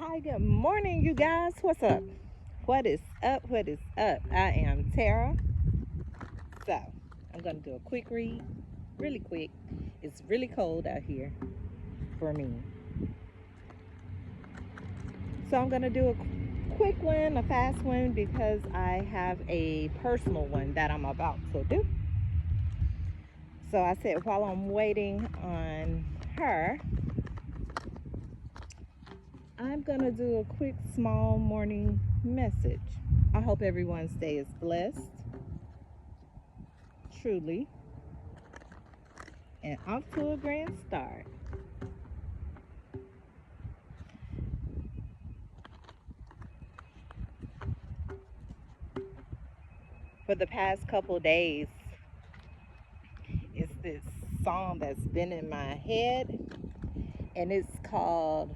Hi, good morning, you guys. What's up? What is up? What is up? I am Tara. So, I'm going to do a quick read, really quick. It's really cold out here for me. So, I'm going to do a quick one, a fast one, because I have a personal one that I'm about to do. So, I said while I'm waiting on her, I'm going to do a quick, small morning message. I hope everyone's day is blessed, truly, and off to a grand start. For the past couple days, it's this song that's been in my head, and it's called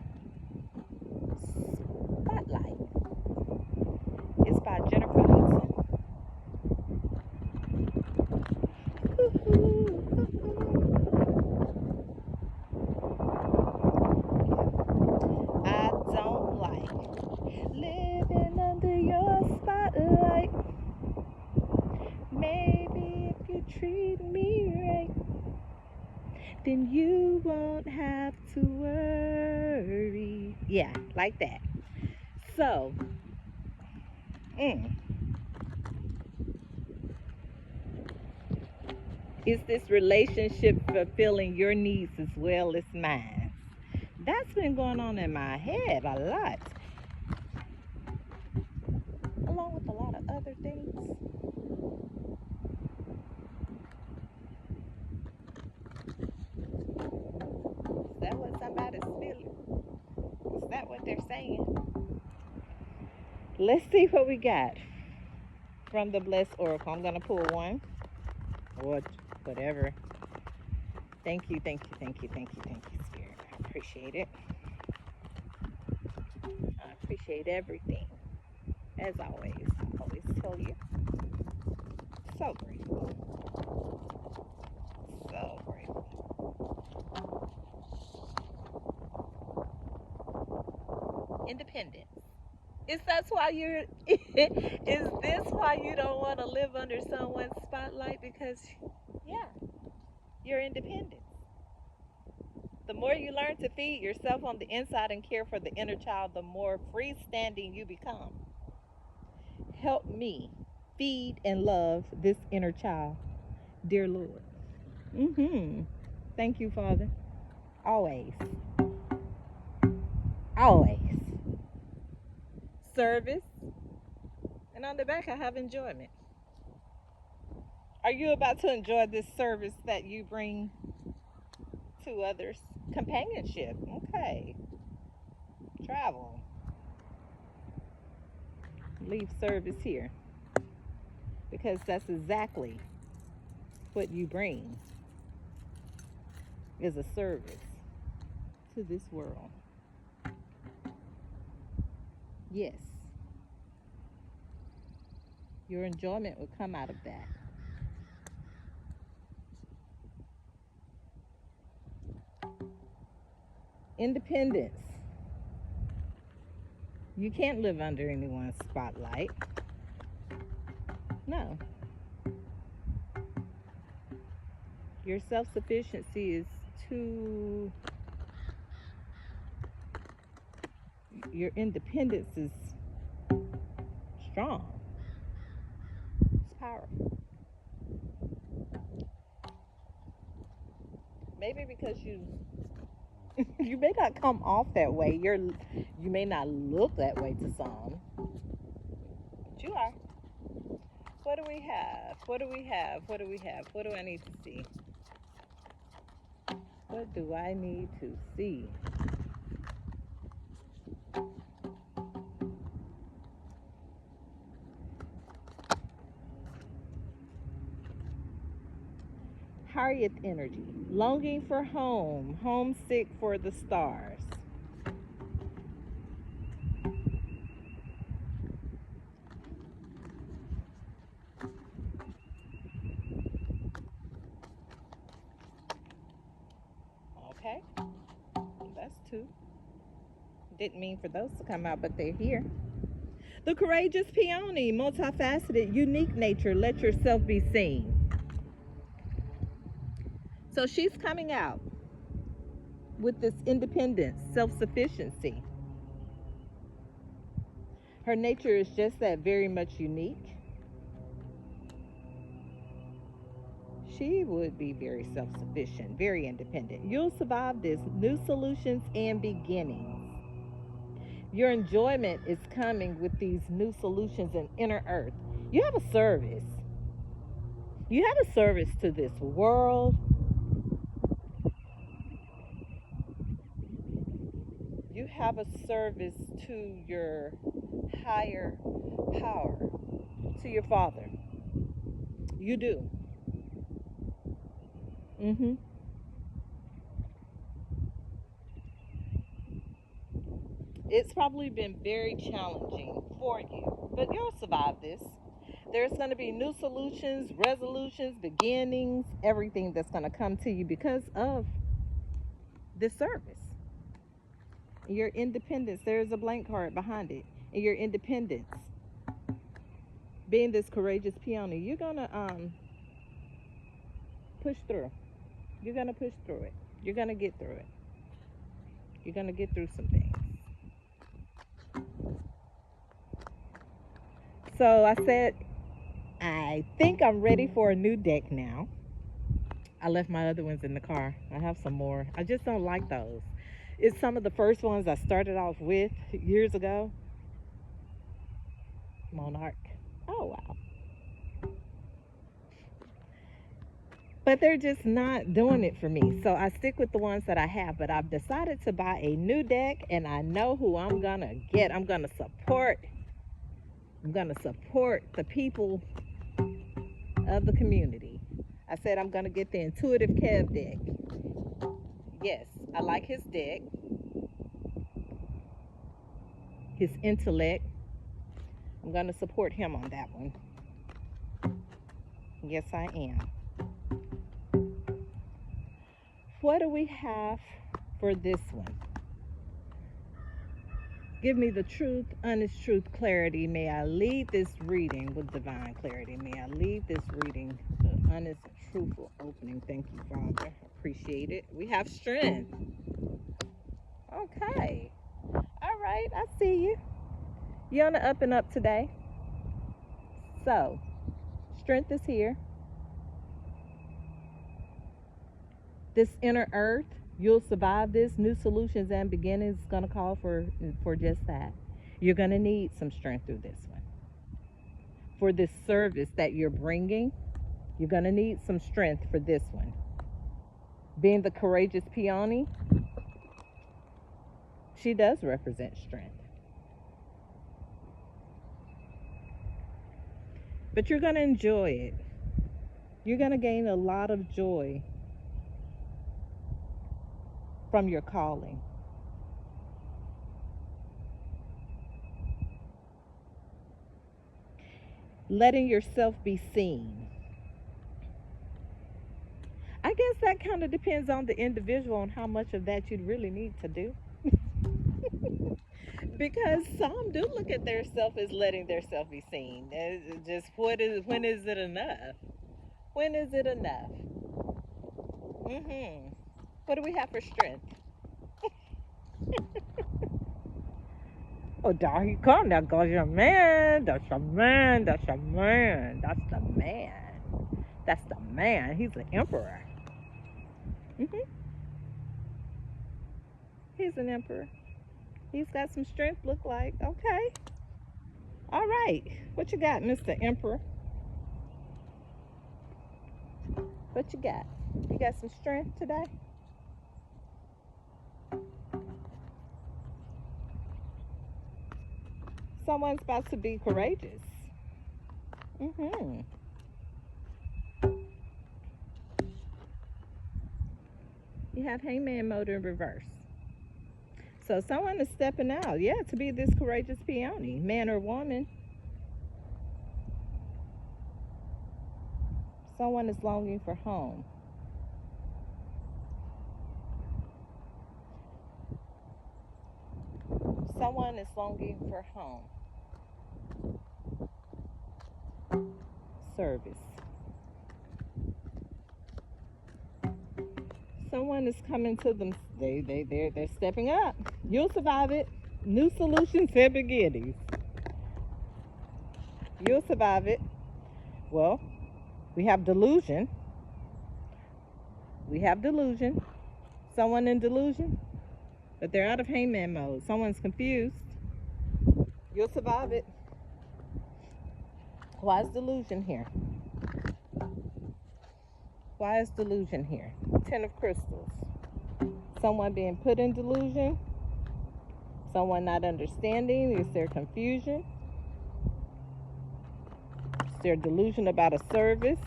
Spotlight. It's by Jennifer Hudson. I don't like living under your spotlight. Maybe if you treat me right, then you won't have to worry. Yeah, like that. So, mm, is this relationship fulfilling your needs as well as mine? That's been going on in my head a lot, along with a lot of other things. Is that what somebody's feeling? Is that what they're saying? Let's see what we got from the Blessed Oracle. I'm going to pull one or whatever. Thank you, thank you, thank you, thank you, thank you, Spirit. I appreciate it. I appreciate everything. As always, I always tell you, so grateful. So grateful. Independence. Is that's why you're is this why you don't want to live under someone's spotlight? Because yeah, you're independent. The more you learn to feed yourself on the inside and care for the inner child, the more freestanding you become. Help me feed and love this inner child, dear Lord. Thank you, Father. Always. Always. Service. And on the back, I have enjoyment. Are you about to enjoy this service that you bring to others? Companionship. Okay. Travel. Leave service here. Because that's exactly what you bring is a service to this world. Yes. Your enjoyment will come out of that. Independence. You can't live under anyone's spotlight. No. Your self sufficiency is too, your independence is strong. It's powerful. Maybe because you may not come off that way. You may not look that way to some, but you are. What do we have? What do we have? What do we have? What do I need to see? What do I need to see? Harriet energy, longing for home, homesick for the stars. Okay, that's two. Didn't mean for those to come out, but they're here. The courageous peony, multifaceted, unique nature. Let yourself be seen. So she's coming out with this independence, self-sufficiency. Her nature is just that, very much unique. She would be very self-sufficient, very independent. You'll survive this. New solutions and beginnings. Your enjoyment is coming with these new solutions and inner earth. You have a service. You have a service to this world. You have a service to your higher power, to your Father. You do. Mm-hmm. It's probably been very challenging for you, but you'll survive this. There's going to be new solutions, resolutions, beginnings, everything that's going to come to you because of this service. Your independence, there's a blank card behind it. And your independence, being this courageous peony, you're going to push through. You're going to push through it. You're going to get through it. You're going to get through some things. So I said, I think I'm ready for a new deck now. I left my other ones in the car. I have some more. I just don't like those. It's some of the first ones I started off with years ago. Monarch. Oh, wow. But they're just not doing it for me. So I stick with the ones that I have. But I've decided to buy a new deck, and I know who I'm going to get. I'm going to support the people of the community. I said I'm going to get the Intuitive Kev deck. Yes, I like his deck, his intellect. I'm going to support him on that one. Yes, I am. What do we have for this one? Give me the truth, honest truth, clarity. May I lead this reading with divine clarity. May I lead this reading with honest and truthful opening. Thank you, Father. Appreciate it. We have strength. Okay. All right. I see you. You're on the up and up today. So, strength is here. This inner earth, you'll survive this. New solutions and beginnings is going to call for just that. You're going to need some strength through this one. For this service that you're bringing, you're going to need some strength for this one. Being the courageous peony, she does represent strength. But you're going to enjoy it. You're going to gain a lot of joy from your calling. Letting yourself be seen. I guess that kind of depends on the individual and how much of that you'd really need to do. Because some do look at their self as letting their self be seen. It's just when is it enough? When is it enough? What do we have for strength? Oh, there he come. There goes your man. That's your man. That's your man. That's the man. That's the man. He's the emperor. He's an emperor. He's got some strength, look like. Okay. All right. What you got, Mr. Emperor? What you got? You got some strength today? Someone's about to be courageous. You have Hangman mode in reverse. So someone is stepping out, yeah, to be this courageous peony, man or woman. Someone is longing for home. Someone is longing for home. Service. Someone is coming to them. They're stepping up. You'll survive it. New solutions and beginnings. You'll survive it. Well, we have delusion. We have delusion. Someone in delusion, but they're out of hangman mode. Someone's confused. You'll survive it. Why is delusion here? Why is delusion here? Ten of Crystals. Someone being put in delusion. Someone not understanding. Is there confusion? Is there delusion about a service?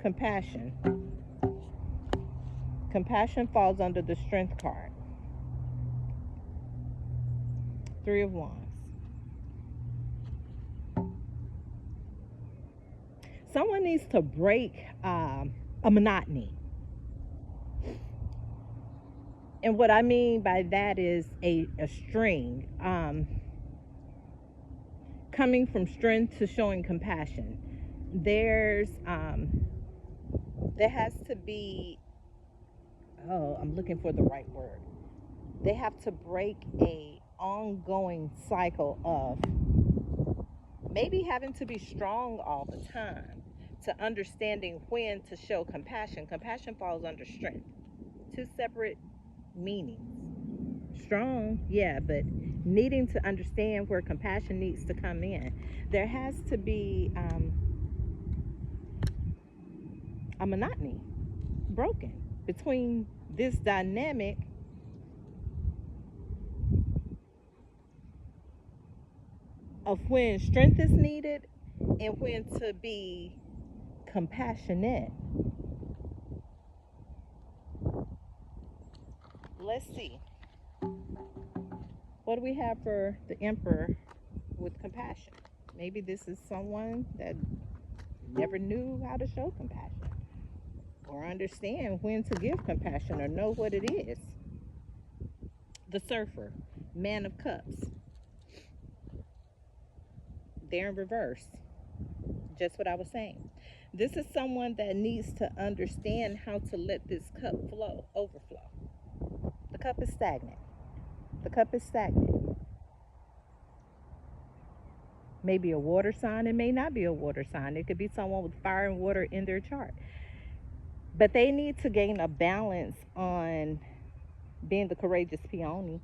Compassion. Compassion falls under the Strength card. Three of Wands. Someone needs to break a monotony. And what I mean by that is a string. Coming from strength to showing compassion. There has to be, I'm looking for the right word. They have to break a ongoing cycle of maybe having to be strong all the time, to understanding when to show compassion. Compassion falls under strength. Two separate meanings. Strong, yeah, but needing to understand where compassion needs to come in. There has to be a monotony broken between this dynamic of when strength is needed and when to be compassionate. Let's see. What do we have for the Emperor with compassion? Maybe this is someone that never knew how to show compassion or understand when to give compassion or know what it is. The Surfer, Man of Cups. They're in reverse. Just what I was saying. This is someone that needs to understand how to let this cup flow, overflow. The cup is stagnant. The cup is stagnant. Maybe a water sign. It may not be a water sign. It could be someone with fire and water in their chart. But they need to gain a balance on being the courageous peony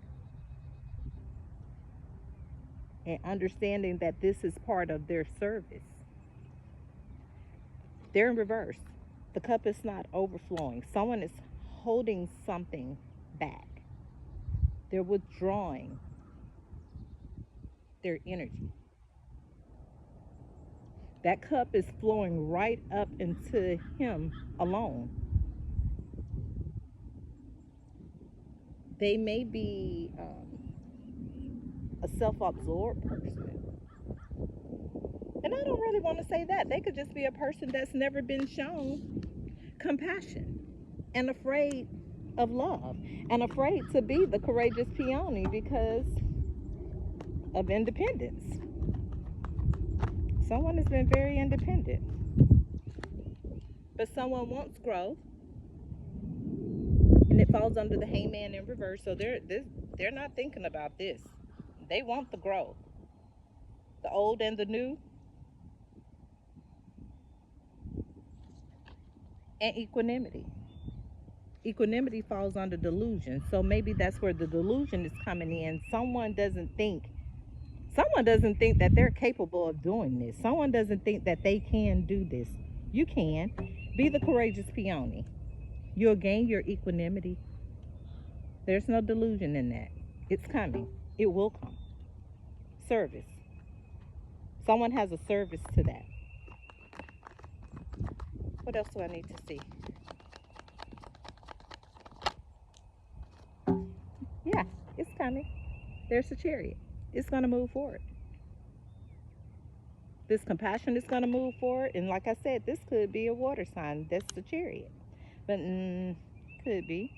and understanding that this is part of their service. They're in reverse. The cup is not overflowing. Someone is holding something back. They're withdrawing their energy. That cup is flowing right up into him alone. They may be a self-absorbed person. And I don't really want to say that. They could just be a person that's never been shown compassion and afraid of love and afraid to be the courageous peony because of independence. Someone has been very independent, but someone wants growth, and it falls under the hangman in reverse. So they're not thinking about this. They want the growth, the old and the new, and equanimity. Equanimity falls under delusion. So maybe that's where the delusion is coming in. Someone doesn't think that they're capable of doing this. Someone doesn't think that they can do this. You can. Be the courageous peony. You'll gain your equanimity. There's no delusion in that. It's coming. It will come. Service. Someone has a service to that. What else do I need to see? Yeah, it's coming. There's a Chariot. It's going to move forward. This compassion is going to move forward. And like I said, this could be a water sign. That's the Chariot. But could be.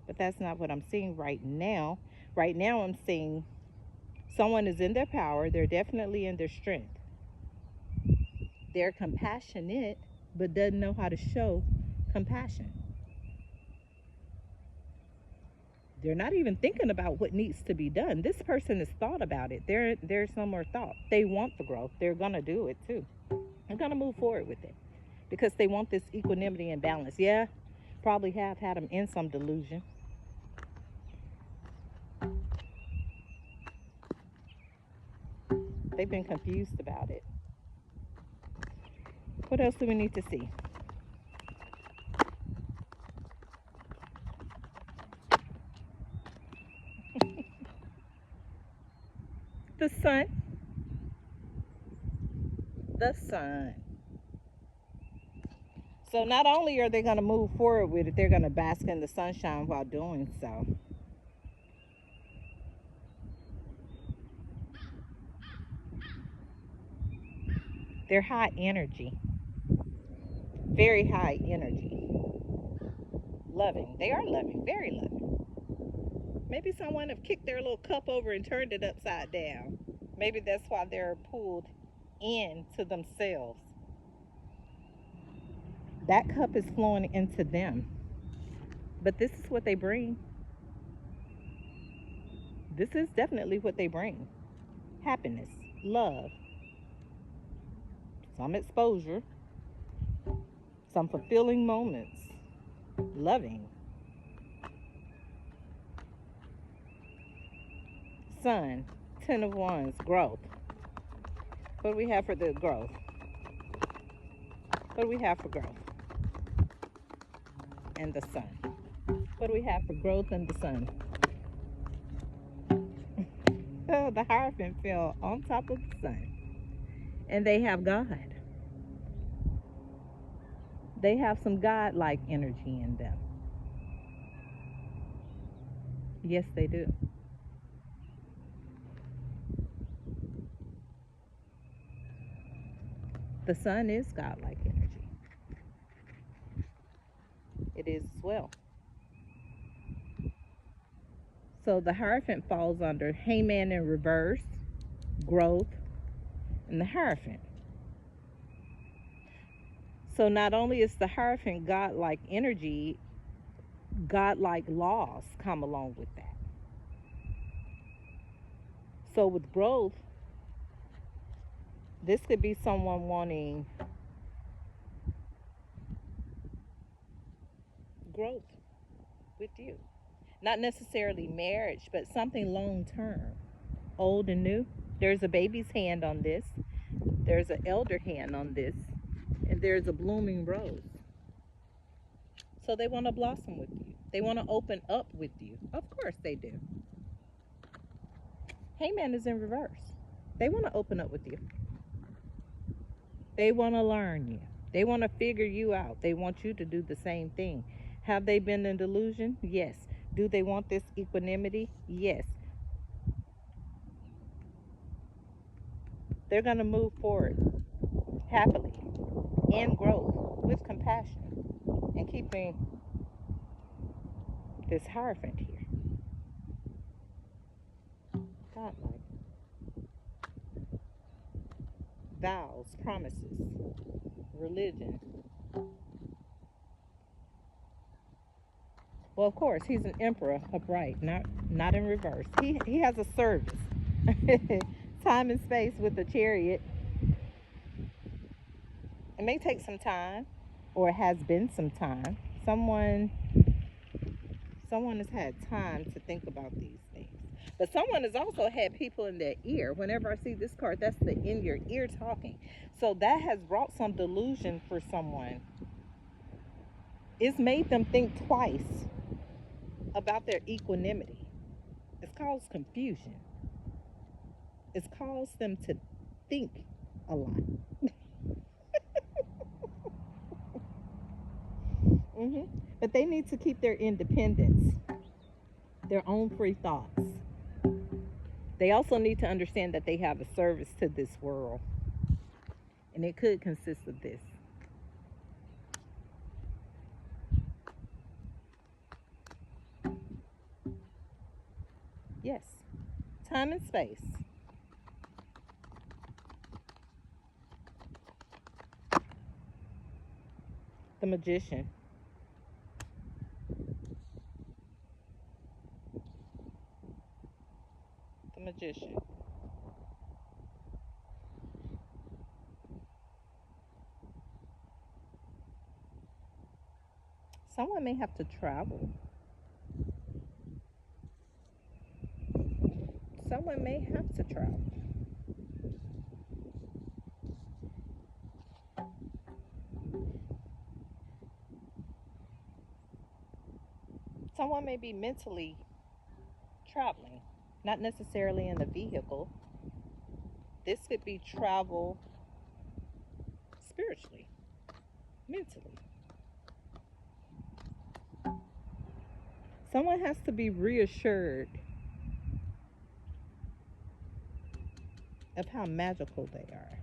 But that's not what I'm seeing right now. Right now, I'm seeing someone is in their power. They're definitely in their strength. They're compassionate, but doesn't know how to show compassion. They're not even thinking about what needs to be done. This person has thought about it. There's no more thought. They want the growth. They're gonna do it too. They're gonna move forward with it because they want this equanimity and balance. Yeah, probably have had them in some delusion. They've been confused about it. What else do we need to see? The sun. The sun. So not only are they going to move forward with it, they're going to bask in the sunshine while doing so. They're high energy, very high energy. Loving. They are loving, very loving. Maybe someone have kicked their little cup over and turned it upside down. Maybe that's why they're pulled into themselves. That cup is flowing into them. But this is what they bring. This is definitely what they bring. Happiness, love, some exposure, some fulfilling moments, loving. Sun, 10 of Wands, growth. What do we have for the growth? What do we have for growth? And the sun. What do we have for growth and the sun? Oh, the Hierophant fell on top of the sun. And they have God. They have some God-like energy in them. Yes, they do. The sun is God-like energy. It is as well. So the Hierophant falls under Hangman in reverse, growth, and the Hierophant. So not only is the Hierophant God-like energy, God-like laws come along with that. So with growth, this could be someone wanting growth with you. Not necessarily marriage, but something long term, old and new. There's a baby's hand on this, there's an elder hand on this, and there's a blooming rose. So they want to blossom with you. They want to open up with you. Of course they do. Hangman is in reverse. They want to open up with you. They want to learn you. They want to figure you out. They want you to do the same thing. Have they been in delusion? Yes. Do they want this equanimity? Yes. They're going to move forward happily in growth with compassion and keeping this Hierophant here. Godlike. Vows, promises, religion. Well, of course, he's an emperor upright, not in reverse. He has a service. Time and space with the Chariot. It may take some time, or it has been some time. Someone has had time to think about these things. But someone has also had people in their ear. Whenever I see this card, that's the in your ear talking. So that has brought some delusion for someone. It's made them think twice about their equanimity. It's caused confusion. It's caused them to think a lot. hmm But they need to keep their independence, their own free thoughts. They also need to understand that they have a service to this world. And it could consist of this. Yes. Time and space. The Magician. The Magician. Someone may have to travel. Someone may have to travel. Someone may be mentally traveling, not necessarily in the vehicle. This could be travel spiritually, mentally. Someone has to be reassured of how magical they are,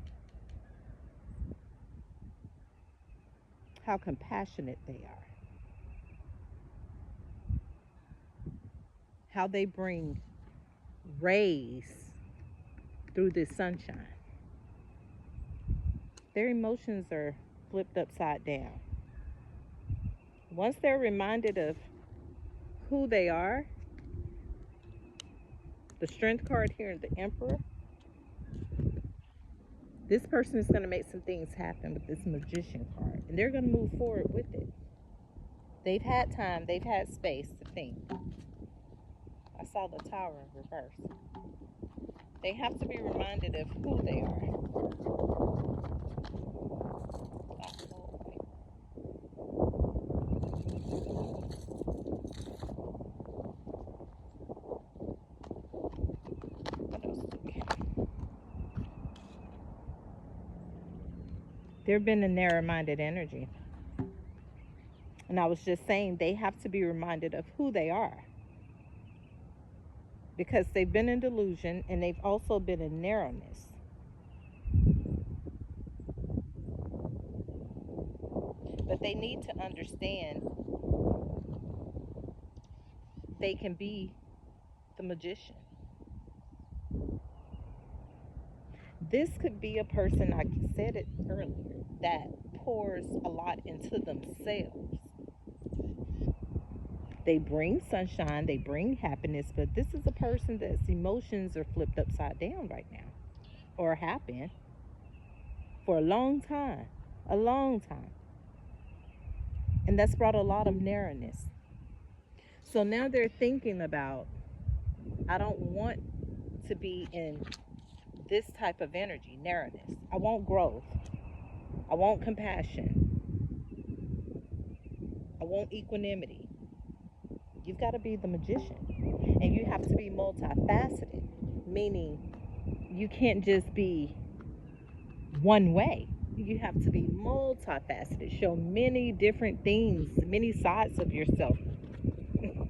how compassionate they are, how they bring rays through this sunshine. Their emotions are flipped upside down. Once they're reminded of who they are, the Strength card here, the Emperor, this person is going to make some things happen with this Magician card, and they're going to move forward with it. They've had time, they've had space to think. I saw the Tower in reverse. They have to be reminded of who they are. What else do we have? They've been a narrow-minded energy. And I was just saying they have to be reminded of who they are. Because they've been in delusion and they've also been in narrowness. But they need to understand they can be the magician. This could be a person, like I said it earlier, that pours a lot into themselves. They bring sunshine, they bring happiness, but this is a person that's emotions are flipped upside down right now, or have been for a long time. A long time. And that's brought a lot of narrowness. So now they're thinking about, I don't want to be in this type of energy, narrowness. I want growth. I want compassion. I want equanimity. You've got to be the magician. And you have to be multifaceted, meaning you can't just be one way. You have to be multifaceted, show many different things, many sides of yourself.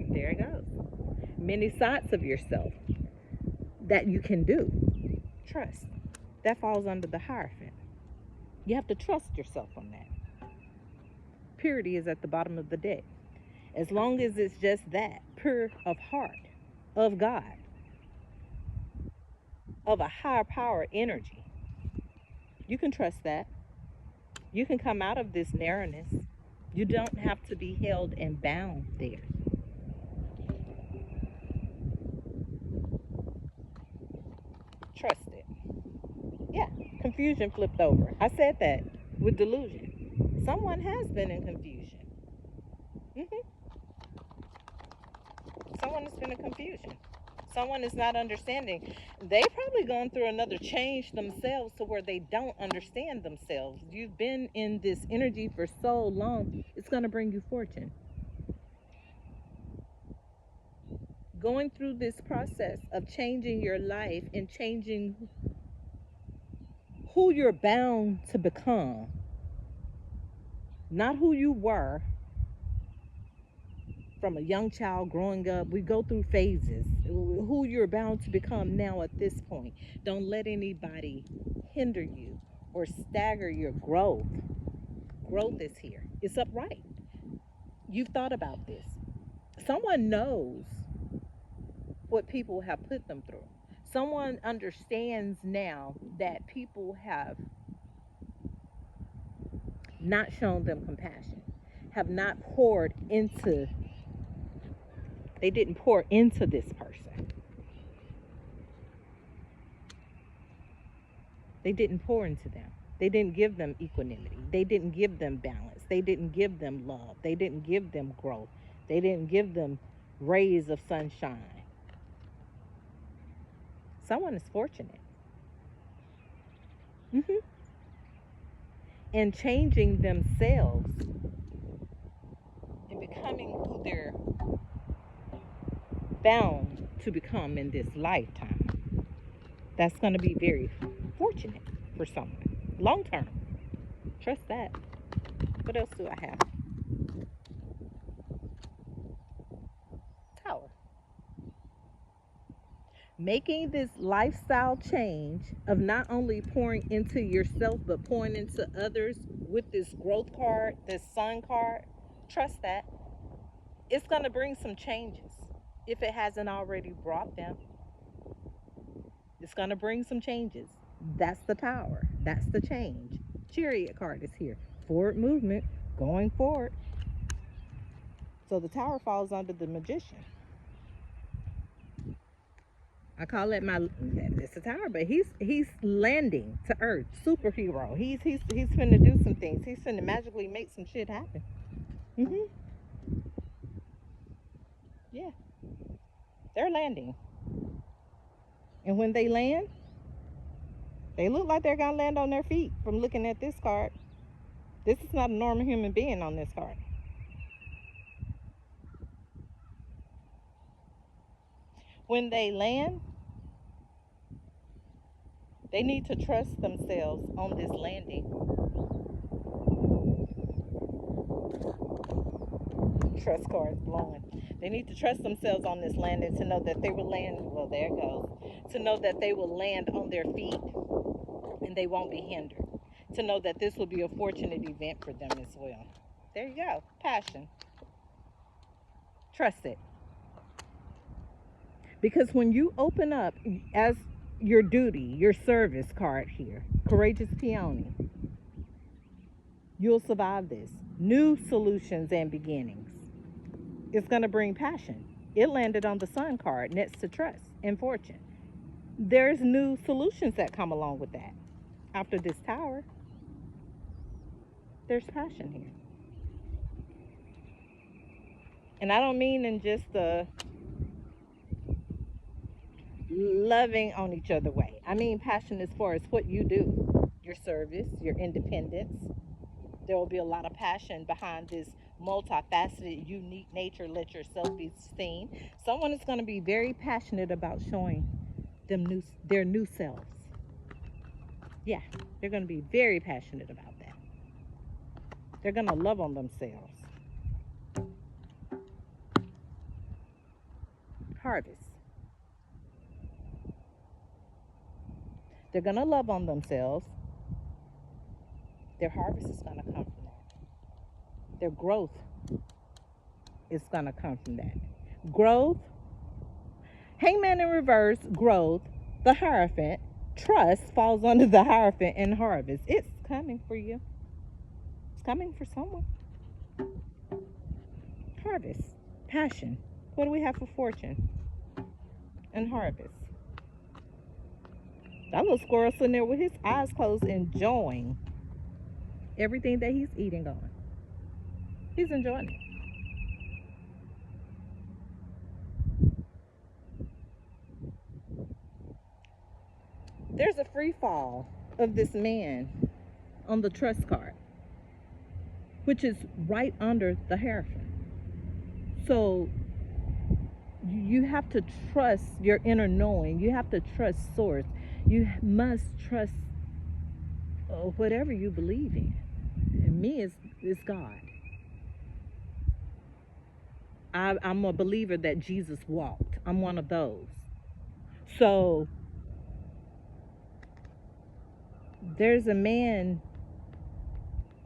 There it goes. Many sides of yourself that you can do. Trust. That falls under the Hierophant. You have to trust yourself on that. Purity is at the bottom of the deck. As long as it's just that, pure of heart, of God, of a higher power energy, you can trust that. You can come out of this narrowness. You don't have to be held and bound there. Trust it. Yeah, confusion flipped over. I said that with delusion. Someone has been in confusion. hmm Someone has been in confusion. Someone is not understanding. They probably gone through another change themselves to where they don't understand themselves. You've been in this energy for so long, it's going to bring you fortune. Going through this process of changing your life and changing who you're bound to become, not who you were from a young child growing up. We go through phases. Who you're bound to become now at this point. Don't let anybody hinder you or stagger your growth. Growth is here. It's upright. You've thought about this. Someone knows what people have put them through. Someone understands now that people have not shown them compassion, have not poured into, they didn't pour into this person. They didn't pour into them. They didn't give them equanimity. They didn't give them balance. They didn't give them love. They didn't give them growth. They didn't give them rays of sunshine. Someone is fortunate. And changing themselves and becoming who they're bound to become in this lifetime. That's going to be very fortunate for someone. Long term. Trust that. What else do I have? Tower. Making this lifestyle change of not only pouring into yourself but pouring into others with this growth card, this sun card, trust that it's going to bring some changes if it hasn't already brought them. It's going to bring some changes. That's the Tower. That's the change. Chariot card is here. Forward movement, going forward. So the Tower falls under the Magician. I call it it's a Tower, but he's landing to Earth, superhero. He's finna do some things. He's finna magically make some shit happen. Yeah, they're landing, and when they land, they look like they're gonna land on their feet. From looking at this card, this is not a normal human being on this card. When they land, they need to trust themselves on this landing. Trust cards blowing. They need to trust themselves on this landing to know that they will land. Well, there it goes. To know that they will land on their feet and they won't be hindered. To know that this will be a fortunate event for them as well. There you go. Passion. Trust it. Because when you open up as your duty, your service card here, Courageous Peony, you'll survive this. New solutions and beginnings. It's going to bring passion. It landed on the Sun card next to trust and fortune. There's new solutions that come along with that. After this Tower, there's passion here. And I don't mean in just the loving on each other way. I mean passion as far as what you do, your service, your independence. There will be a lot of passion behind this multifaceted, unique nature. Let yourself be seen. Someone is going to be very passionate about showing them their new selves. Yeah, they're going to be very passionate about that. They're going to love on themselves. Harvest. They're going to love on themselves. Their harvest is going to come from that. Their growth is going to come from that. Growth, Hangman in reverse, growth, the Hierophant, trust falls under the Hierophant and harvest. It's coming for you. It's coming for someone. Harvest, passion. What do we have for fortune? And harvest. That little squirrel sitting there with his eyes closed, enjoying everything that he's eating on. He's enjoying it. There's a free fall of this man on the trust card, which is right under the Hierophant. So you have to trust your inner knowing. You have to trust source. You must trust whatever you believe in. And me is God. I'm a believer that Jesus walked. I'm one of those. So there's a man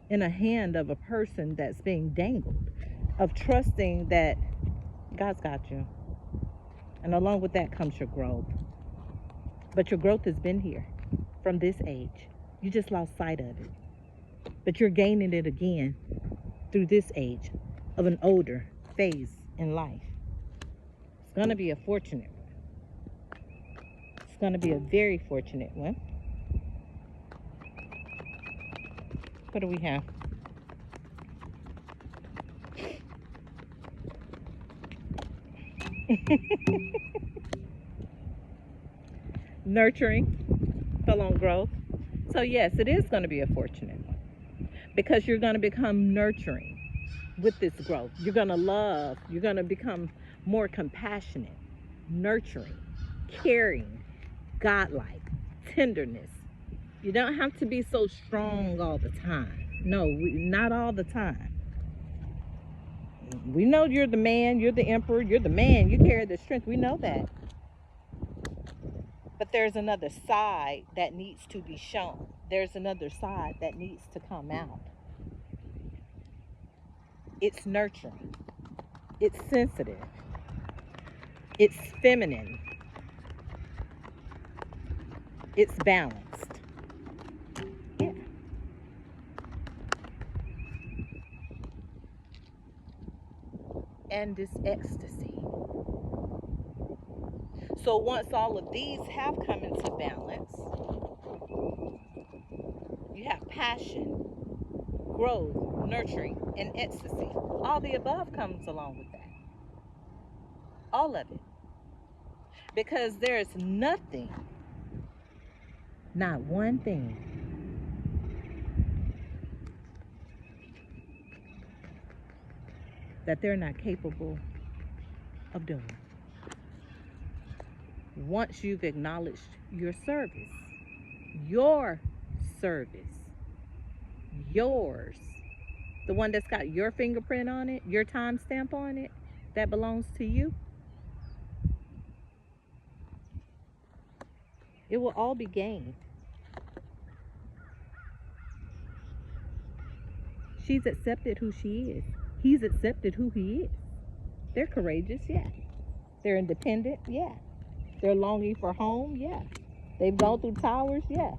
in a hand of a person that's being dangled, of trusting that God's got you. And along with that comes your growth. But your growth has been here from this age. You just lost sight of it. But you're gaining it again through this age of an older phase in life. It's going to be a fortunate one. It's going to be a very fortunate one. What do we have? Nurturing, fell on growth. So yes, it is going to be a fortunate one because you're going to become nurturing with this growth. You're going to love. You're going to become more compassionate, nurturing, caring, godlike, tenderness. You don't have to be so strong all the time. No, not all the time. We know you're the man, you're the emperor, you're the man, you carry the strength. We know that. But there's another side that needs to be shown. There's another side that needs to come out. It's nurturing. It's sensitive. It's feminine. It's balanced. Yeah. And it's ecstasy. So once all of these have come into balance, you have passion, growth, nurturing, and ecstasy. All the above comes along with that. All of it. Because there's nothing, not one thing, that they're not capable of doing. Once you've acknowledged your service, yours, the one that's got your fingerprint on it, your timestamp on it, that belongs to you, it will all be gained. She's accepted who she is. He's accepted who he is. They're courageous, yeah. They're independent, yeah. They're longing for home, yeah. They've gone through towers, yeah.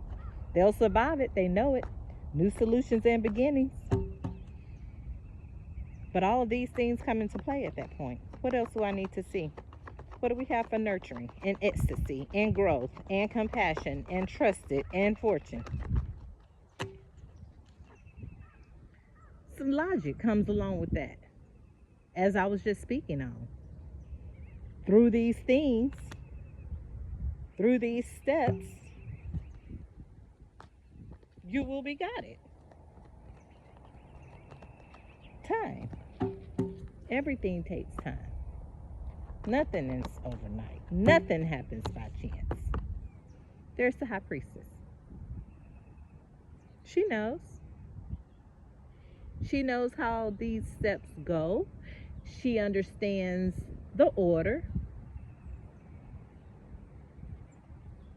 They'll survive it, they know it. New solutions and beginnings. But all of these things come into play at that point. What else do I need to see? What do we have for nurturing and ecstasy and growth and compassion and trusted and fortune? Some logic comes along with that, as I was just speaking on. Through these things, through these steps, you will be guided. Time. Everything takes time. Nothing is overnight. Nothing happens by chance. There's the high priestess. She knows. She knows how these steps go. She understands the order.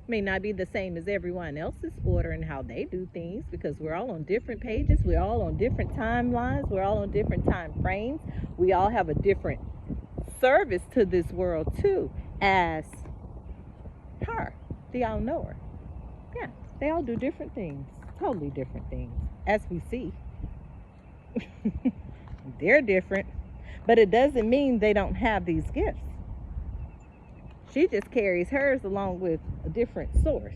May not be the same as everyone else's order and how they do things, because we're all on different pages, we're all on different timelines, we're all on different time frames. We all have a different service to this world too, as her, the all-knower. Yeah, they all do different things, totally different things, as we see. They're different, but it doesn't mean they don't have these gifts. She just carries hers along with a different source.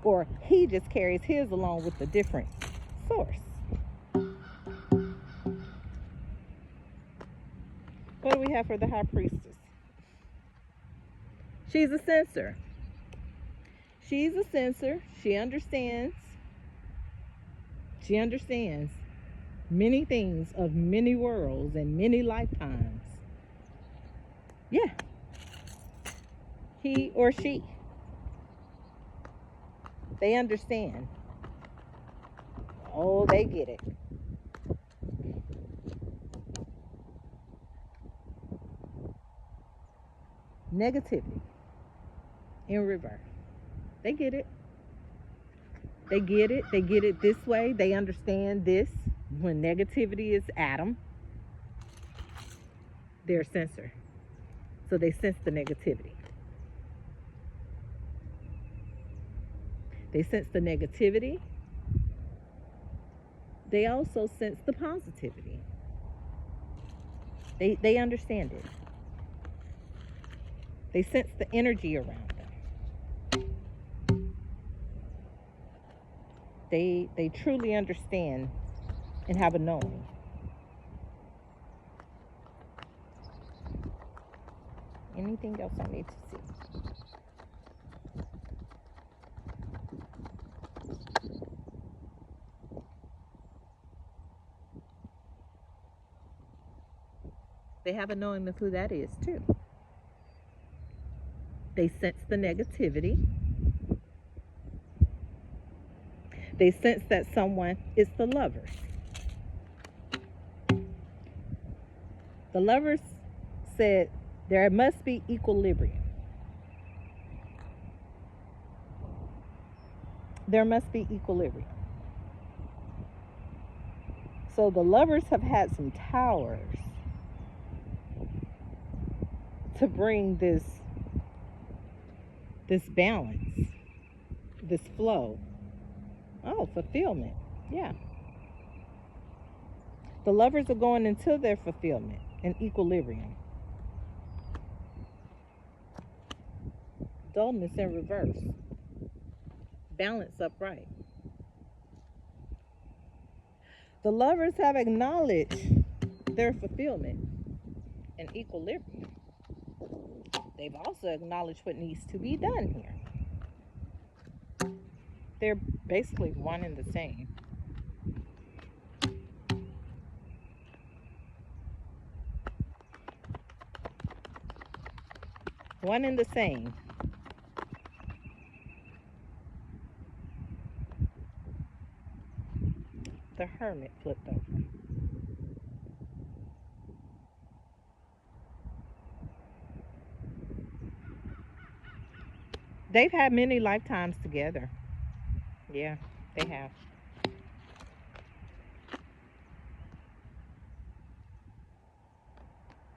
Or he just carries his along with a different source. What do we have for the high priestess? She's a sensor. She's a sensor. She understands. She understands many things of many worlds and many lifetimes. Yeah. He or she. They understand. Oh, they get it. Negativity in reverse. They get it. They get it. They get it this way. They understand this. When negativity is Adam, they're a sensor. So they sense the negativity. They sense the negativity. They also sense the positivity. They understand it. They sense the energy around them. They truly understand and have a knowing. Anything else I need to see? They have a knowing of who that is too. They sense the negativity. They sense that someone is the lovers. The lovers said there must be equilibrium. There must be equilibrium. So the lovers have had some towers to bring this balance, this flow. Oh, fulfillment. Yeah. The lovers are going into their fulfillment and equilibrium. Dullness in reverse. Balance upright. The lovers have acknowledged their fulfillment and equilibrium. They've also acknowledged what needs to be done here. They're basically one and the same. One and the same. The Hermit flipped over. They've had many lifetimes together. Yeah, they have.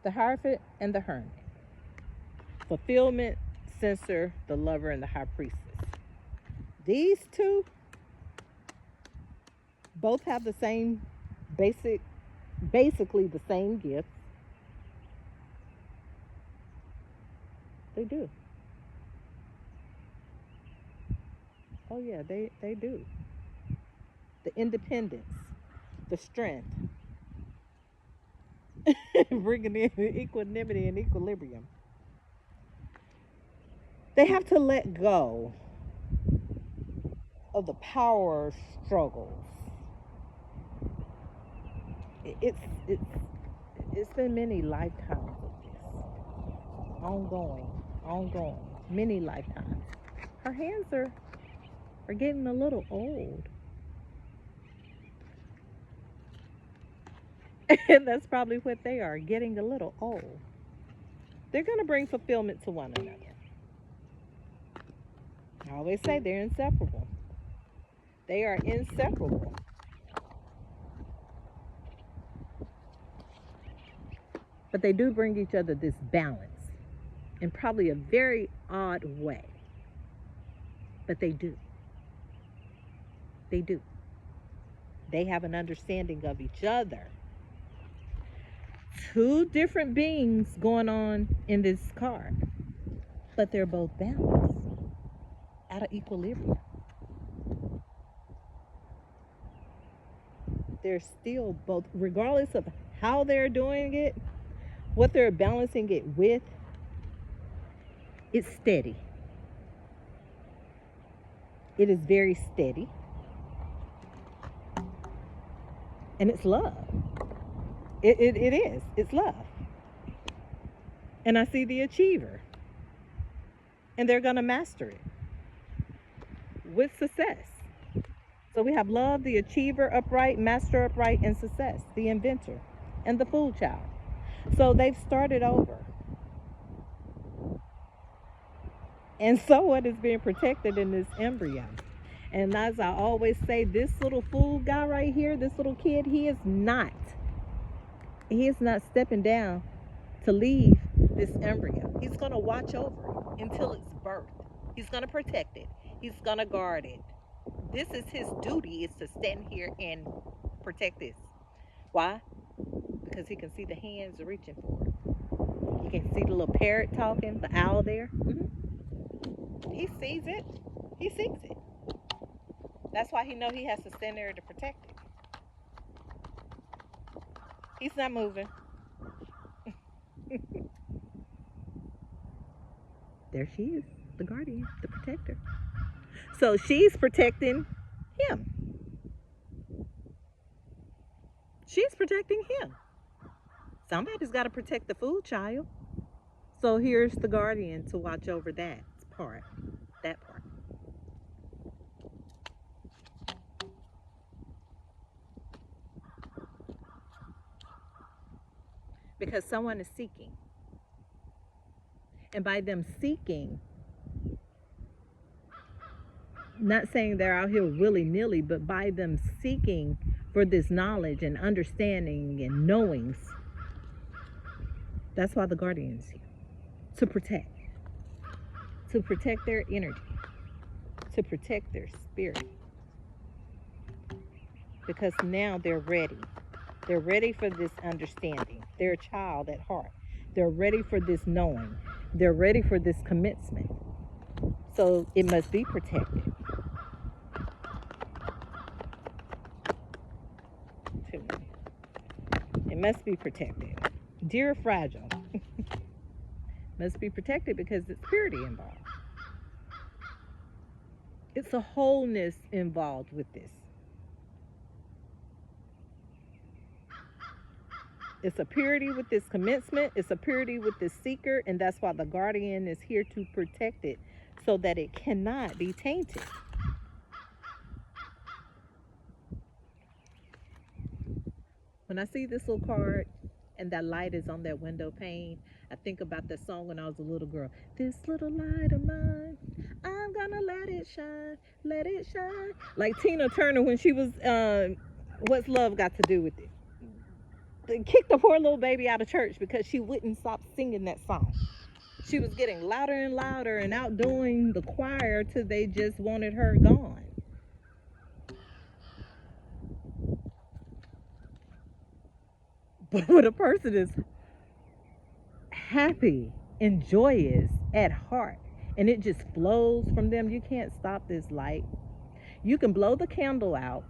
The Hierophant and the Hermit. Fulfillment, Censor, the Lover, and the High Priestess. These two both have the same basically the same gifts. They do. Oh yeah, they do. The independence, the strength, bringing in equanimity and equilibrium. They have to let go of the power struggles. It's been many lifetimes of this, ongoing, many lifetimes. Her hands are getting a little old. And that's probably what they are, getting a little old. They're going to bring fulfillment to one another. I always say they're inseparable. They are inseparable. But they do bring each other this balance in probably a very odd way. But they do. They do. They have an understanding of each other. Two different beings going on in this card, but they're both balanced, out of equilibrium. They're still both, regardless of how they're doing it, what they're balancing it with, it's steady. It is very steady. And it's love. It is. It's love. And I see the achiever. And they're going to master it with success. So we have love, the achiever upright, master upright, and success, the inventor, and the fool child. So they've started over. And so what is being protected in this embryo? And as I always say, this little fool guy right here, this little kid, he is not stepping down to leave this embryo. He's going to watch over it until it's birthed. He's going to protect it. He's going to guard it. This is his duty, is to stand here and protect this. Why? Because he can see the hands reaching for it. He can see the little parrot talking, the owl there. He sees it. He sees it. That's why he know he has to stand there to protect it. He's not moving. There she is, the guardian, the protector. So she's protecting him. She's protecting him. Somebody's got to protect the food, child. So here's the guardian to watch over that part. That part. Because someone is seeking. And by them seeking, not saying they're out here willy-nilly, but by them seeking for this knowledge and understanding and knowings, that's why the guardian is here. To protect. To protect their energy. To protect their spirit. Because now they're ready. They're ready for this understanding. They're a child at heart. They're ready for this knowing. They're ready for this commencement. So it must be protected. It must be protected. Dear fragile. Must be protected because it's purity involved. It's a wholeness involved with this. It's a purity with this commencement. It's a purity with this seeker. And that's why the guardian is here to protect it so that it cannot be tainted. When I see this little card and that light is on that window pane, I think about that song when I was a little girl. This little light of mine, I'm gonna let it shine. Like Tina Turner when she was, What's Love Got to Do with It? They kicked the poor little baby out of church because she wouldn't stop singing that song. She was getting louder and louder and outdoing the choir till they just wanted her gone. But when a person is happy and joyous at heart and it just flows from them, you can't stop this light. You can blow the candle out.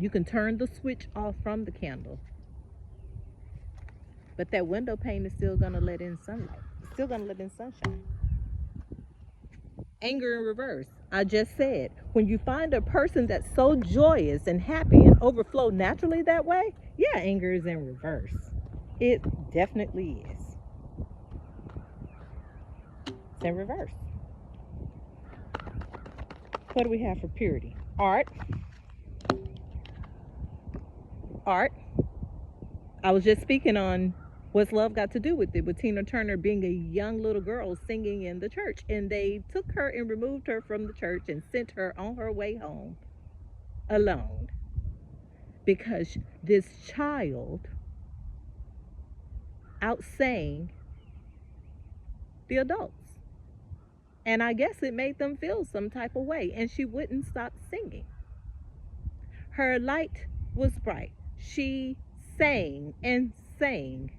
You can turn the switch off from the candle. But that window pane is still going to let in sunlight. It's still going to let in sunshine. Anger in reverse. I just said, when you find a person that's so joyous and happy and overflow naturally that way, yeah, anger is in reverse. It definitely is. It's in reverse. What do we have for purity? Art. Art. I was just speaking on What's Love Got to Do with It, with Tina Turner being a young little girl singing in the church. And they took her and removed her from the church and sent her on her way home alone. Because this child outsang the adults. And I guess it made them feel some type of way. And she wouldn't stop singing. Her light was bright. She sang and sang.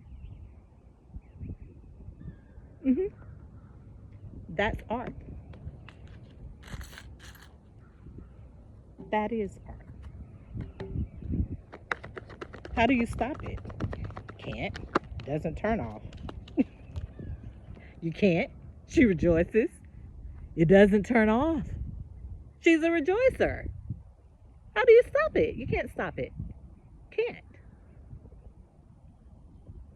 That's art. That is art. How do you stop it? Can't. Doesn't turn off. You can't. She rejoices. It doesn't turn off. She's a rejoicer. How do you stop it? You can't stop it. Can't.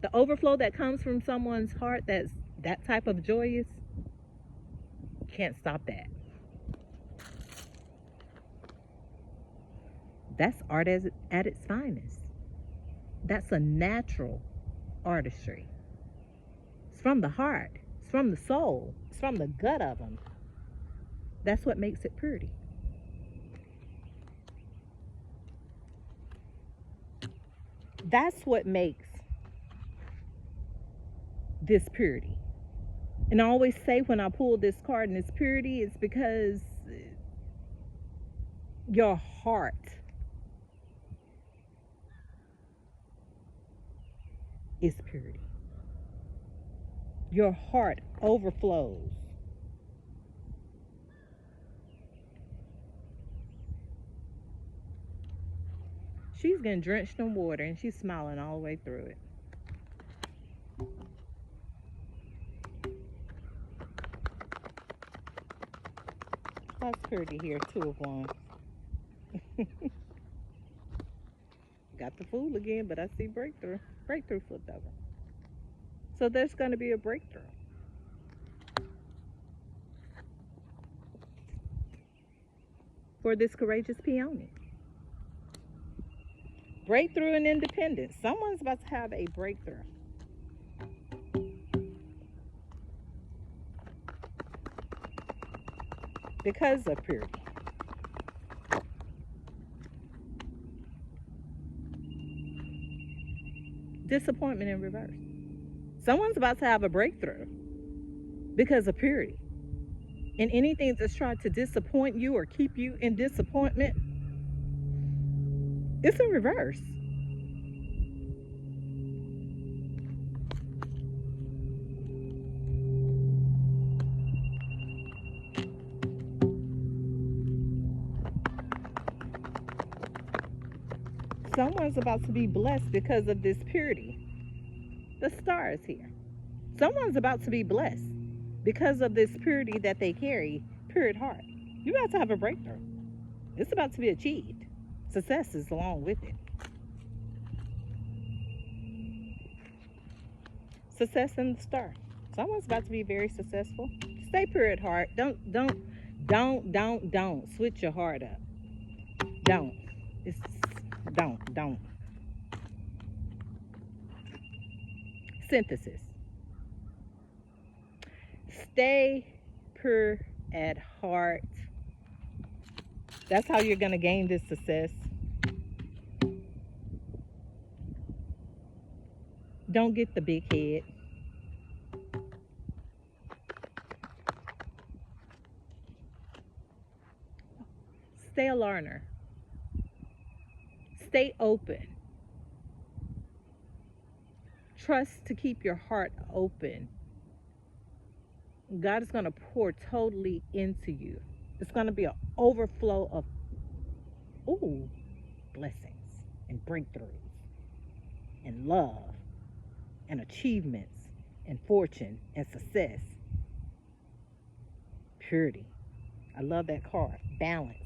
The overflow that comes from someone's heart that's that type of joyous, you can't stop that. That's art at its finest. That's a natural artistry. It's from the heart. It's from the soul. It's from the gut of them. That's what makes it purity. That's what makes this purity. And I always say when I pull this card and it's purity, it's because your heart is purity. Your heart overflows. She's getting drenched in water and she's smiling all the way through it. That's purity here, 2 of Wands. Got the Fool again, but I see breakthrough. Breakthrough flipped over. So there's going to be a breakthrough. For this courageous peony. Breakthrough and independence. Someone's about to have a breakthrough. Because of purity. Disappointment in reverse. Someone's about to have a breakthrough because of purity. And anything that's tried to disappoint you or keep you in disappointment, it's in reverse. Someone's about to be blessed because of this purity. The Star is here. Someone's about to be blessed because of this purity that they carry, pure at heart. You're about to have a breakthrough. It's about to be achieved. Success is along with it. Success in the Star. Someone's about to be very successful. Stay pure at heart. Don't switch your heart up. Don't. It's don't. Synthesis. Stay pure at heart. That's how you're going to gain this success. Don't get the big head. Stay a learner. Stay open. Trust to keep your heart open. God is going to pour totally into you. It's going to be an overflow of blessings and breakthroughs and love and achievements and fortune and success. Purity. I love that card. Balance.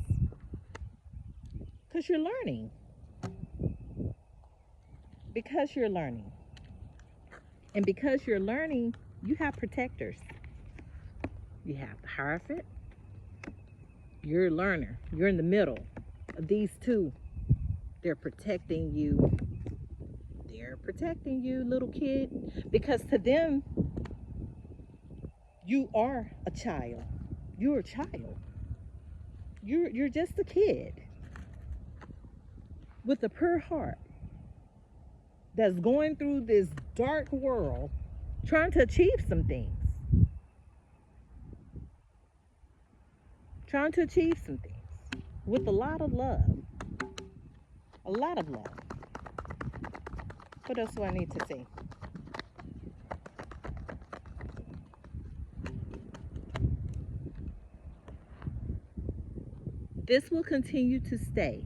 Because you're learning. Because you're learning. And because you're learning, you have protectors. You have the Hierophant. You're a learner. You're in the middle of these two. They're protecting you. They're protecting you, little kid. Because to them, you are a child. You're a child. You're just a kid with a pure heart that's going through this dark world trying to achieve some things. Trying to achieve some things with a lot of love. A lot of love. What else do I need to see? This will continue to stay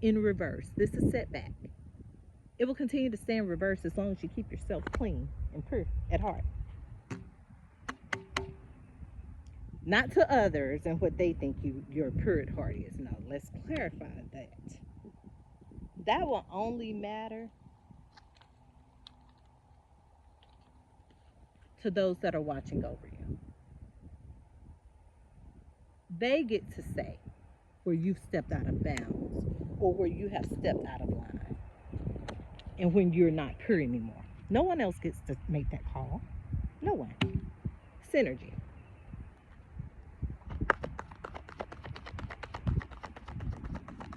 in reverse. This is setback. It will continue to stay in reverse as long as you keep yourself clean and pure at heart. Not to others and what they think your pure at heart is. No, let's clarify that. That will only matter to those that are watching over you. They get to say where you've stepped out of bounds or where you have stepped out of line and when you're not pure anymore. No one else gets to make that call. No one. Synergy.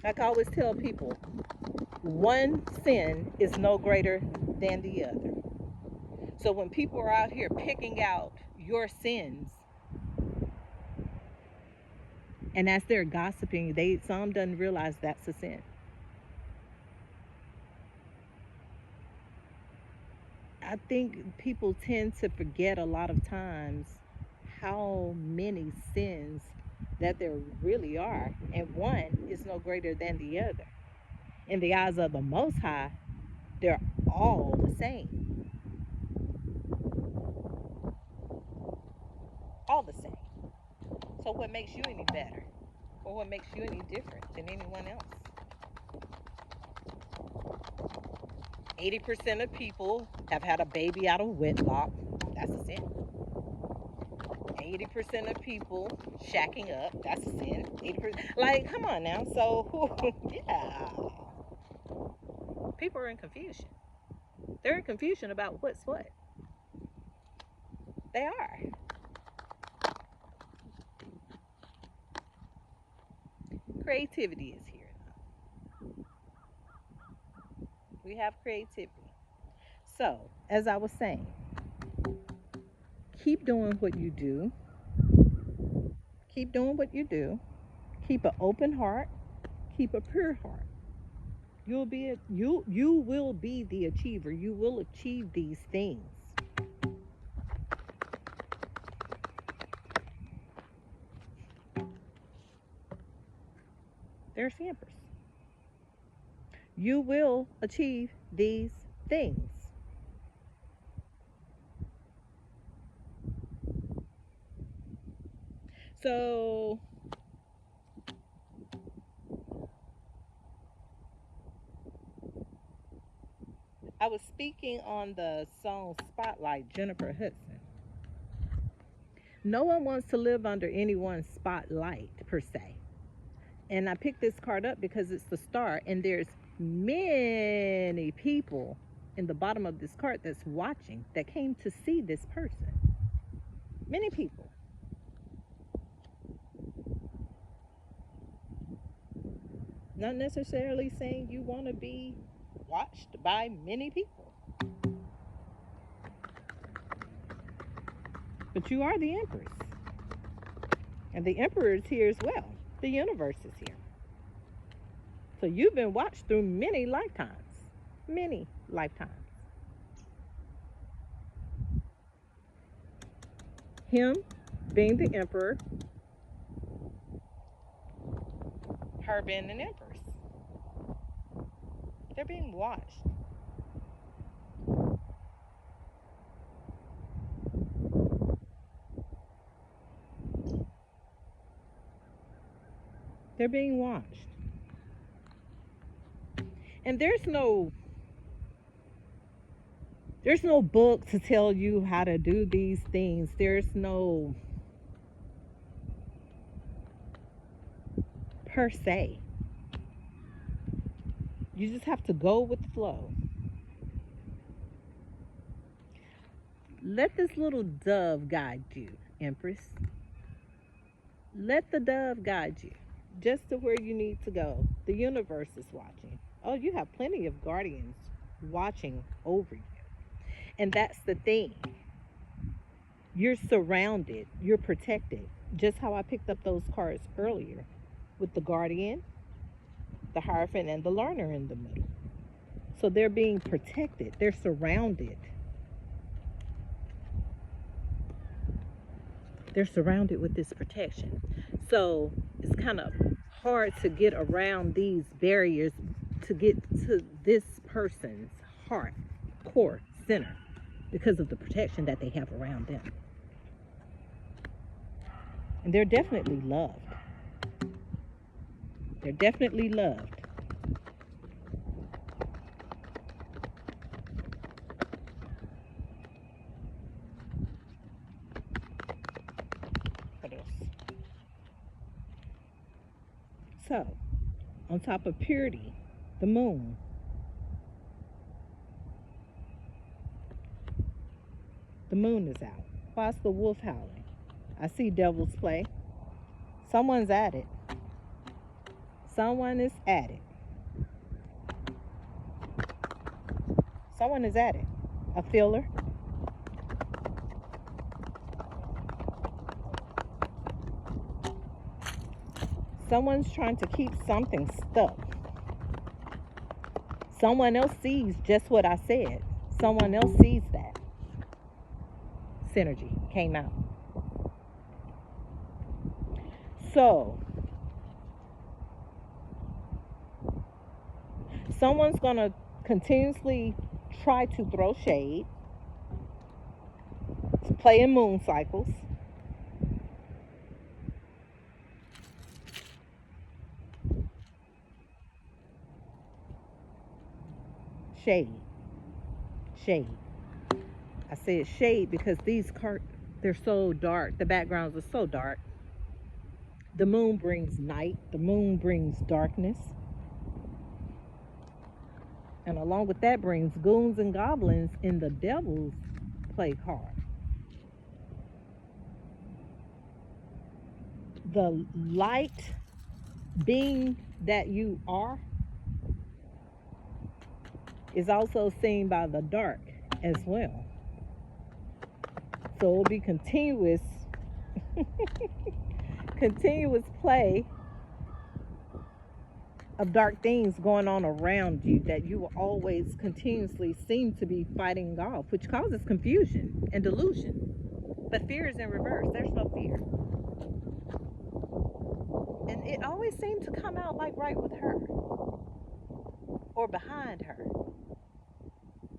Like I always tell people, one sin is no greater than the other. So when people are out here picking out your sins, and as they're gossiping, some doesn't realize that's a sin. I think people tend to forget a lot of times how many sins that there really are, and one is no greater than the other. In the eyes of the Most High, they're all the same. All the same. So what makes you any better? Or what makes you any different than anyone else? 80% of people have had a baby out of wedlock. That's a sin. 80% of people shacking up. That's a sin. 80%. Like, come on now. So, yeah. People are in confusion. They're in confusion about what's what. They are. Creativity is here. We have creativity. So, as I was saying, keep doing what you do. Keep doing what you do. Keep an open heart. Keep a pure heart. You will be the achiever. You will achieve these things. There's the Empress. You will achieve these things. So I was speaking on the song Spotlight, Jennifer Hudson. No one wants to live under anyone's spotlight per se. And I picked this card up because it's the star, and there's many people in the bottom of this card that's watching that came to see this person. Many people. Not necessarily saying you want to be watched by many people. But you are the Empress. And the Emperor is here as well. The universe is here. So you've been watched through many lifetimes. Many lifetimes. Him being the Emperor, her being an Empress. They're being watched. They're being watched. And there's no book to tell you how to do these things. There's no per se. You just have to go with the flow. Let this little dove guide you, Empress. Let the dove guide you just to where you need to go. The universe is watching. Oh, you have plenty of guardians watching over you. And that's the thing. You're surrounded. You're protected. Just how I picked up those cards earlier with the guardian, the Hierophant, and the learner in the middle. So they're being protected. They're surrounded. They're surrounded with this protection. So it's kind of hard to get around these barriers to get to this person's heart, core, center, because of the protection that they have around them. And they're definitely loved. They're definitely loved. What else? So, on top of purity, the moon. The moon is out. Why's the wolf howling? I see devil's play. Someone's at it. Someone is at it. Someone is at it. A filler. Someone's trying to keep something stuck. Someone else sees just what I said. Someone else sees that. Synergy came out. So, someone's going to continuously try to throw shade, play in moon cycles. Shade. Shade. I said shade because these cards, they're so dark. The backgrounds are so dark. The moon brings night. The moon brings darkness. And along with that brings goons and goblins in the devil's play card. The light being that you are is also seen by the dark as well. So it'll be continuous play of dark things going on around you that you will always continuously seem to be fighting off, which causes confusion and delusion. But fear is in reverse. There's no fear. And it always seems to come out like right with her or behind her,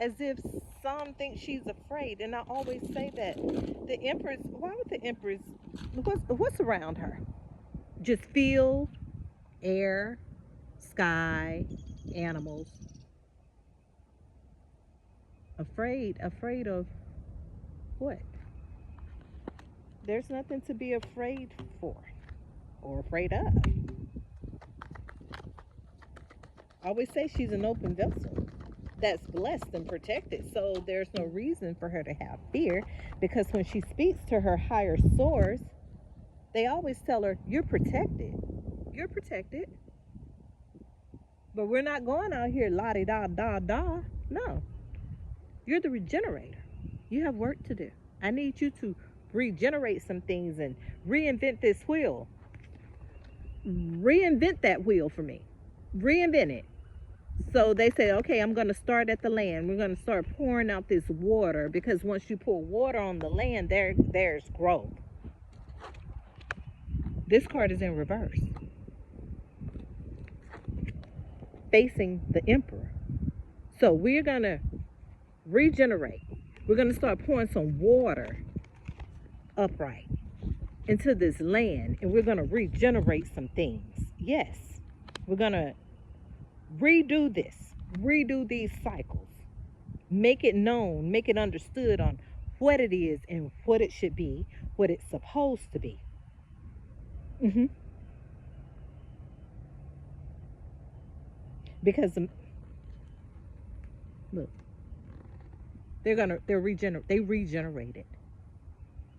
as if some think she's afraid. And I always say that the Empress, why would the Empress, what's around her? Just field, air, sky, animals. Afraid of what? There's nothing to be afraid for or afraid of. I always say she's an open vessel that's blessed and protected. So there's no reason for her to have fear, because when she speaks to her higher source, they always tell her, you're protected. You're protected. But we're not going out here la-di-da-da-da. No. You're the regenerator. You have work to do. I need you to regenerate some things and reinvent this wheel. Reinvent that wheel for me. Reinvent it. So they say, okay, I'm going to start at the land. We're going to start pouring out this water, because once you pour water on the land, there's growth. This card is in reverse, facing the Emperor. So we're going to regenerate. We're going to start pouring some water upright into this land, and we're going to regenerate some things. Yes, we're going to redo this, redo these cycles, make it known, make it understood on what it is and what it should be, what it's supposed to be. Because look, they regenerated.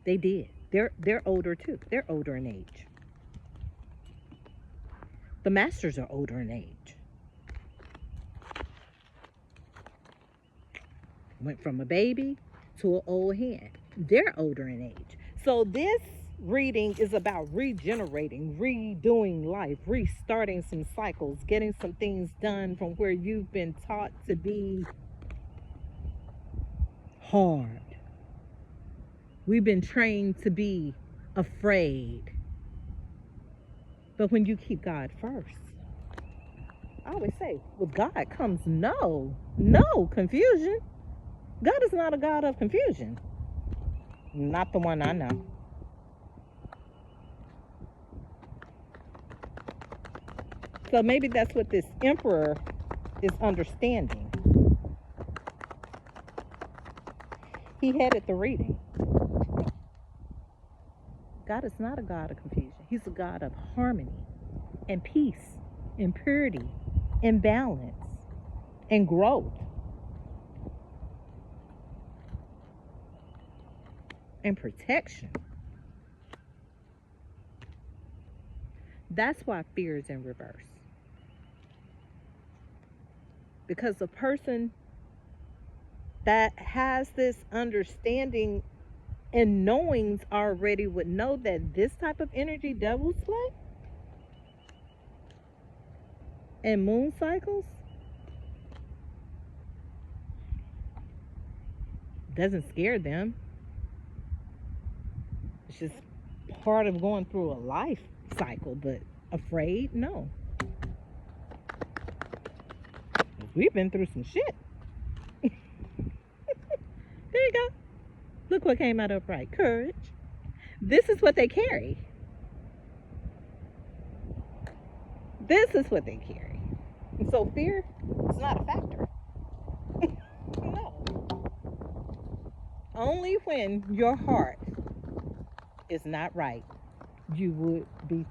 They did. They're older too. They're older in age. The masters are older in age. Went from a baby to an old hen. They're older in age. So this reading is about regenerating, redoing life, restarting some cycles, getting some things done from where you've been taught to be hard. We've been trained to be afraid. But when you keep God first, I always say, with God comes no confusion. God is not a God of confusion. Not the one I know. So maybe that's what this Emperor is understanding. He headed the reading. God is not a God of confusion. He's a God of harmony and peace and purity and balance and growth and protection. That's why fear is in reverse. Because a person that has this understanding and knowings already would know that this type of energy devils play and moon cycles doesn't scare them. It's just part of going through a life cycle, but afraid? No. We've been through some shit. There you go. Look what came out upright. Courage. This is what they carry. This is what they carry. And so fear is not a factor. No. Only when your heart is not right, you would be.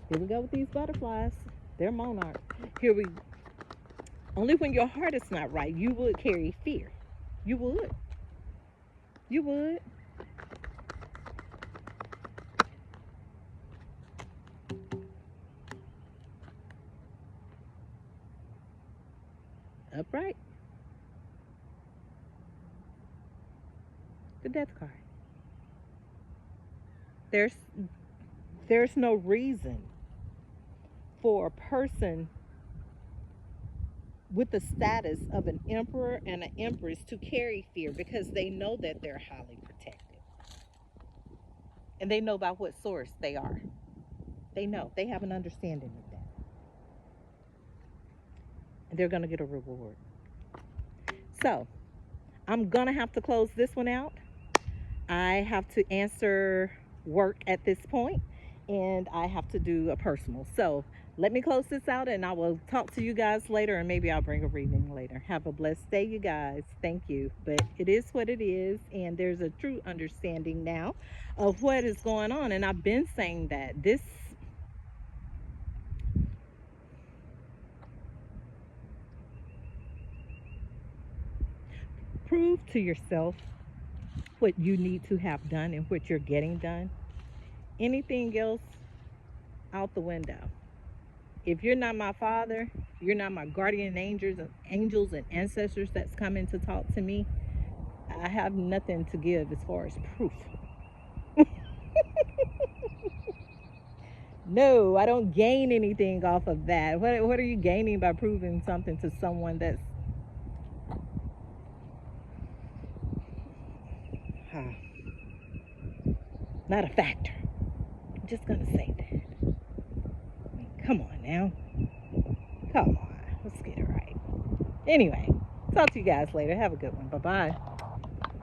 Here we go with these butterflies. They're monarchs. Here we. Only when your heart is not right, you would carry fear. You would. You would. Upright. The death card. There's no reason for a person with the status of an emperor and an empress to carry fear, because they know that they're highly protected. And they know by what source they are. They know. They have an understanding of that. And they're going to get a reward. So, I'm going to have to close this one out. I have to answer work at this point, and I have to do a personal. So, let me close this out, and I will talk to you guys later, and maybe I'll bring a reading later. Have a blessed day, you guys. Thank you. But it is what it is, and there's a true understanding now of what is going on. And I've been saying that this prove to yourself what you need to have done and what you're getting done. Anything else out the window. If you're not my father, you're not my guardian angels and ancestors that's coming to talk to me, I have nothing to give as far as proof. No, I don't gain anything off of that. What are you gaining by proving something to someone that's not a factor? I'm just gonna say that. I mean, come on now. Come on. Let's get it right. Anyway, talk to you guys later. Have a good one. Bye-bye.